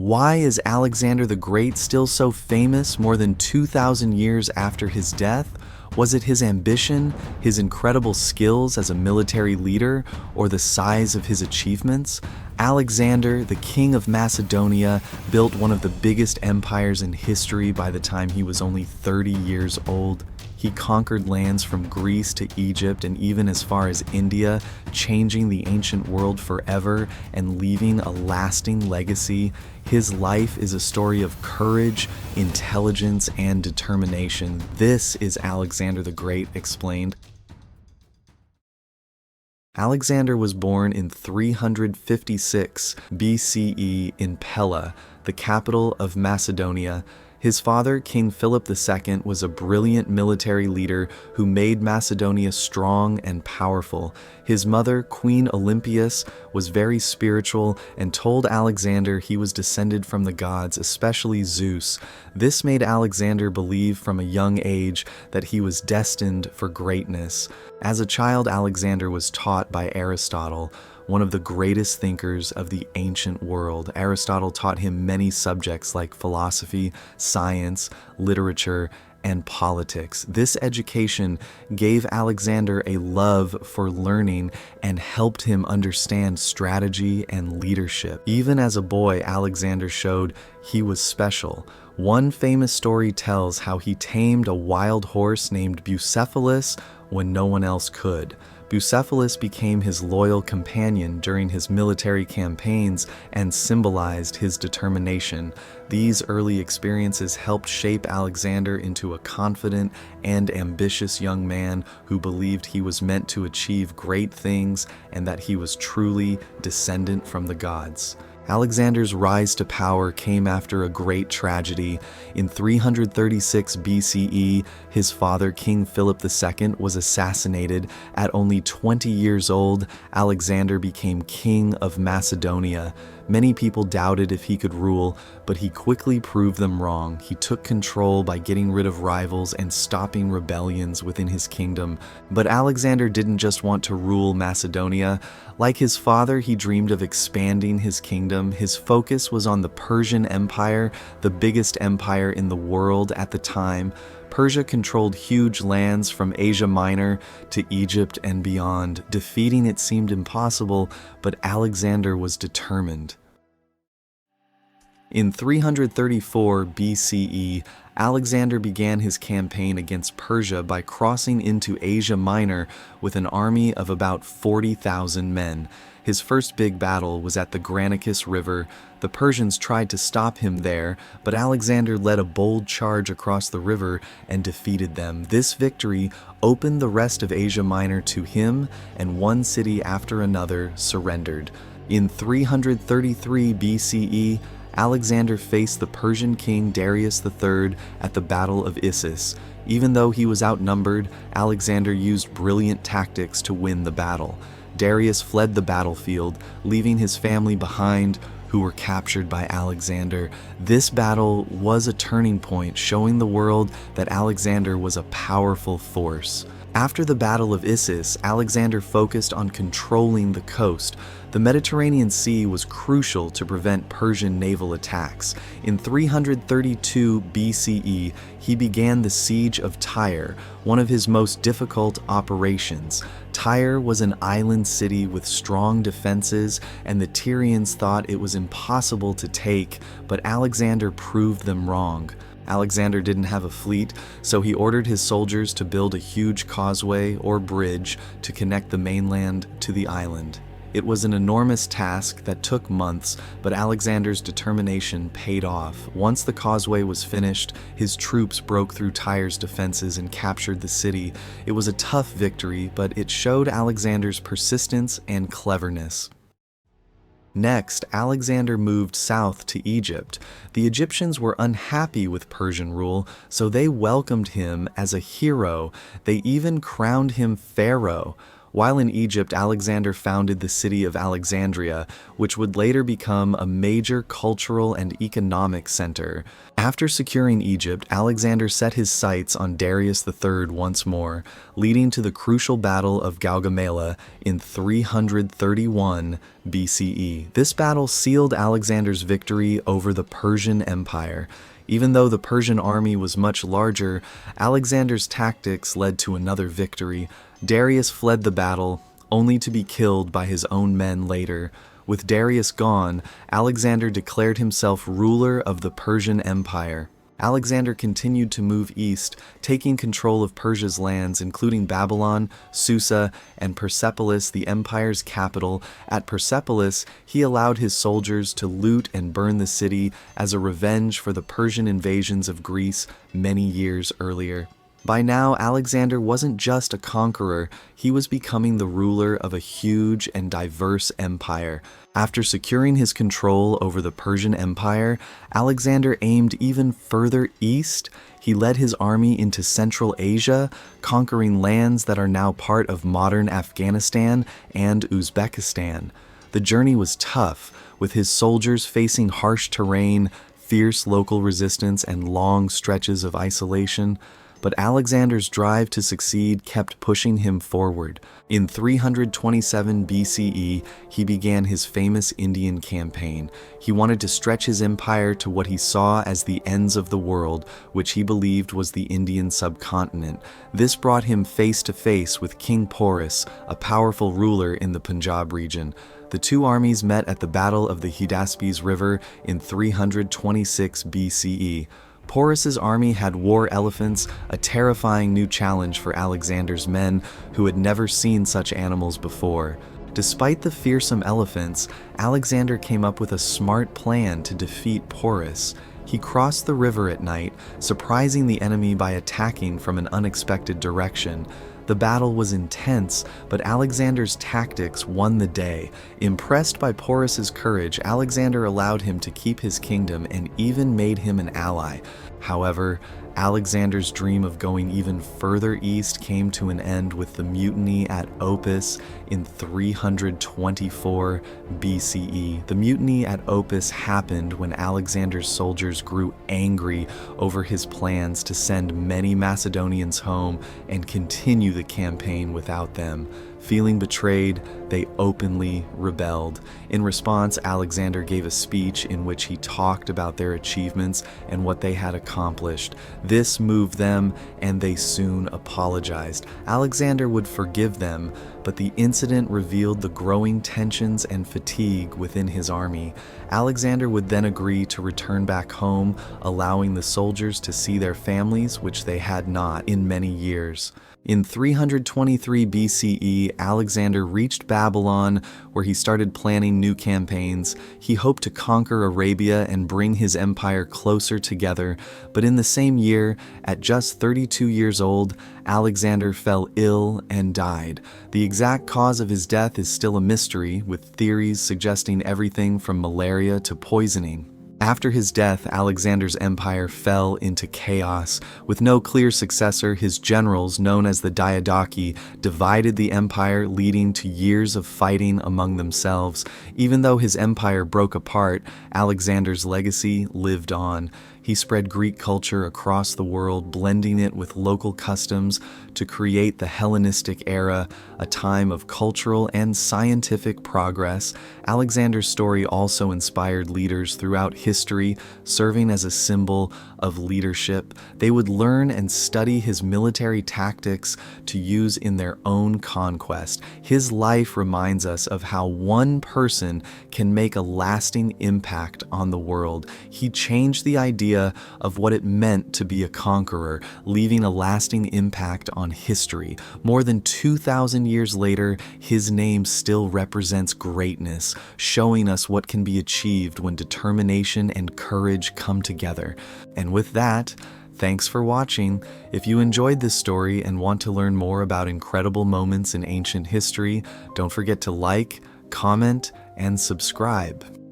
Why is Alexander the Great still so famous more than 2,000 years after his death? Was it his ambition, his incredible skills as a military leader, or the size of his achievements? Alexander, the king of Macedonia, built one of the biggest empires in history by the time he was only 30 years old. He conquered lands from Greece to Egypt and even as far as India, changing the ancient world forever and leaving a lasting legacy. His life is a story of courage, intelligence, and determination. This is Alexander the Great explained. Alexander was born in 356 BCE in Pella, the capital of Macedonia. His father, King Philip II, was a brilliant military leader who made Macedonia strong and powerful. His mother, Queen Olympias, was very spiritual and told Alexander he was descended from the gods, especially Zeus. This made Alexander believe from a young age that he was destined for greatness. As a child, Alexander was taught by Aristotle, one of the greatest thinkers of the ancient world. Aristotle taught him many subjects like philosophy, science, literature, and politics. This education gave Alexander a love for learning and helped him understand strategy and leadership. Even as a boy, Alexander showed he was special. One famous story tells how he tamed a wild horse named Bucephalus when no one else could. Bucephalus became his loyal companion during his military campaigns and symbolized his determination. These early experiences helped shape Alexander into a confident and ambitious young man who believed he was meant to achieve great things and that he was truly descendant from the gods. Alexander's rise to power came after a great tragedy. In 336 BCE, his father, King Philip II, was assassinated. At only 20 years old, Alexander became king of Macedonia. Many people doubted if he could rule, but he quickly proved them wrong. He took control by getting rid of rivals and stopping rebellions within his kingdom. But Alexander didn't just want to rule Macedonia. Like his father, he dreamed of expanding his kingdom. His focus was on the Persian Empire, the biggest empire in the world at the time. Persia controlled huge lands from Asia Minor to Egypt and beyond. Defeating it seemed impossible, but Alexander was determined. In 334 BCE, Alexander began his campaign against Persia by crossing into Asia Minor with an army of about 40,000 men. His first big battle was at the Granicus River. The Persians tried to stop him there, but Alexander led a bold charge across the river and defeated them. This victory opened the rest of Asia Minor to him, and one city after another surrendered. In 333 BCE, Alexander faced the Persian king Darius III at the Battle of Issus. Even though he was outnumbered, Alexander used brilliant tactics to win the battle. Darius fled the battlefield, leaving his family behind, who were captured by Alexander. This battle was a turning point, showing the world that Alexander was a powerful force. After the Battle of Issus, Alexander focused on controlling the coast. The Mediterranean Sea was crucial to prevent Persian naval attacks. In 332 BCE, he began the siege of Tyre, one of his most difficult operations. Tyre was an island city with strong defenses, and the Tyrians thought it was impossible to take, but Alexander proved them wrong. Alexander didn't have a fleet, so he ordered his soldiers to build a huge causeway or bridge to connect the mainland to the island. It was an enormous task that took months, but Alexander's determination paid off. Once the causeway was finished, his troops broke through Tyre's defenses and captured the city. It was a tough victory, but it showed Alexander's persistence and cleverness. Next, Alexander moved south to Egypt. The Egyptians were unhappy with Persian rule, so they welcomed him as a hero. They even crowned him pharaoh. While in Egypt, Alexander founded the city of Alexandria, which would later become a major cultural and economic center. After securing Egypt, Alexander set his sights on Darius III once more, leading to the crucial Battle of Gaugamela in 331 BCE. This battle sealed Alexander's victory over the Persian Empire. Even though the Persian army was much larger, Alexander's tactics led to another victory. Darius fled the battle, only to be killed by his own men later. With Darius gone, Alexander declared himself ruler of the Persian Empire. Alexander continued to move east, taking control of Persia's lands, including Babylon, Susa, and Persepolis, the empire's capital. At Persepolis, he allowed his soldiers to loot and burn the city as a revenge for the Persian invasions of Greece many years earlier. By now, Alexander wasn't just a conqueror, he was becoming the ruler of a huge and diverse empire. After securing his control over the Persian Empire, Alexander aimed even further east. He led his army into Central Asia, conquering lands that are now part of modern Afghanistan and Uzbekistan. The journey was tough, with his soldiers facing harsh terrain, fierce local resistance, and long stretches of isolation. But Alexander's drive to succeed kept pushing him forward. In 327 BCE, he began his famous Indian campaign. He wanted to stretch his empire to what he saw as the ends of the world, which he believed was the Indian subcontinent. This brought him face to face with King Porus, a powerful ruler in the Punjab region. The two armies met at the Battle of the Hydaspes River in 326 BCE. Porus's army had war elephants, a terrifying new challenge for Alexander's men, who had never seen such animals before. Despite the fearsome elephants, Alexander came up with a smart plan to defeat Porus. He crossed the river at night, surprising the enemy by attacking from an unexpected direction. The battle was intense, but Alexander's tactics won the day. Impressed by Porus's courage, Alexander allowed him to keep his kingdom and even made him an ally. However, Alexander's dream of going even further east came to an end with the mutiny at Opis in 324 BCE. The mutiny at Opis happened when Alexander's soldiers grew angry over his plans to send many Macedonians home and continue the campaign without them. Feeling betrayed, they openly rebelled. In response, Alexander gave a speech in which he talked about their achievements and what they had accomplished. This moved them, and they soon apologized. Alexander would forgive them, but the incident revealed the growing tensions and fatigue within his army. Alexander would then agree to return back home, allowing the soldiers to see their families, which they had not in many years. In 323 BCE, Alexander reached Babylon, where he started planning new campaigns. He hoped to conquer Arabia and bring his empire closer together, but in the same year, at just 32 years old, Alexander fell ill and died. The exact cause of his death is still a mystery, with theories suggesting everything from malaria to poisoning. After his death, Alexander's empire fell into chaos. With no clear successor, his generals, known as the Diadochi, divided the empire, leading to years of fighting among themselves. Even though his empire broke apart, Alexander's legacy lived on. He spread Greek culture across the world, blending it with local customs to create the Hellenistic era, a time of cultural and scientific progress. Alexander's story also inspired leaders throughout history, serving as a symbol of leadership. They would learn and study his military tactics to use in their own conquest. His life reminds us of how one person can make a lasting impact on the world. He changed the idea of what it meant to be a conqueror, leaving a lasting impact on history. More than 2,000 years later, his name still represents greatness, showing us what can be achieved when determination and courage come together. And with that, thanks for watching. If you enjoyed this story and want to learn more about incredible moments in ancient history, don't forget to like, comment, and subscribe.